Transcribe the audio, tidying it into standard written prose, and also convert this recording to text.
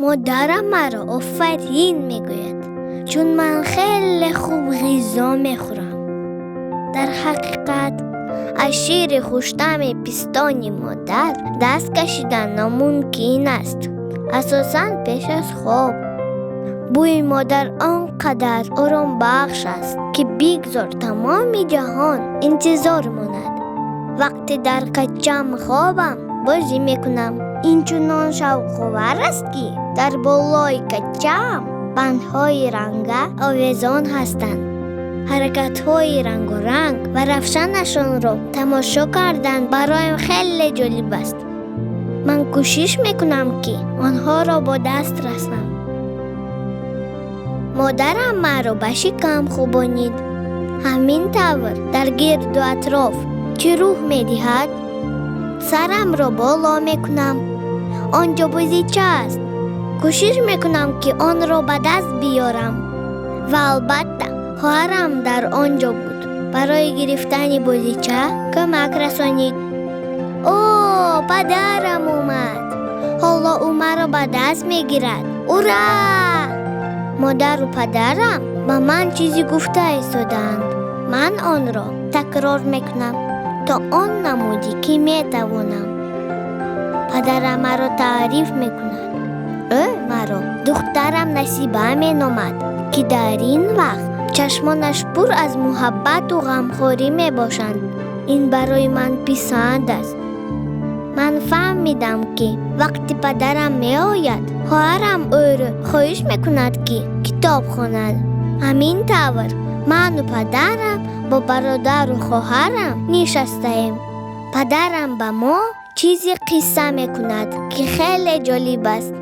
مادرم مرا آفرین میگوید، چون من خیلی خوب غذا میخورم. در حقیقت از شیر خوش‌طعم پیستانی مادر دست کشیدن ناممکن است، اساساً پیش از خواب. بوی مادر آنقدر آرام بخش است که بگذار تمام جهان انتظار ماند. وقتی در کچم خوابم بازی میکنم، این چنان شوق‌آور است که در بالای کچم بندهای رنگ آویزان هستند. حرکت‌های رنگ و رنگ و رفتنشان را تماشا کردن برایم خیلی جالب است. من کوشش میکنم که آنها را با دست رسانم. مادرم مرا به شکم خوابانید. همین طور در گرد و اطراف که روح میدهد سرم را بالا میکنم. آنجا بازیچه است. کوشش میکنم که آن را به دست بیارم و البته خواهرم در آنجا بود. برای گرفتن بازیچه کمک رسانید. اوه، پدرم اومد. حالا او مرا به دست میگیرد. اورا! مادر و پدرم به من چیزی گفته ایستادند. من آن را تکرار میکنم تا آن نمودی که میتوانم. پدرم مرا تعریف میکند. مرا دخترم نصیبه مینامد که در این وقت چشمانش پر از محبت و غمخوری میباشند. این برای من پسند است. من فهمیدم که وقتی پدرم میآید، خواهرم او را خواهش میکند که کتاب خواند. همین طور من و پدرم با برادر و خواهرم نشسته‌ایم. پدرم به ما چیزی قصه میکند که خیلی جالب است.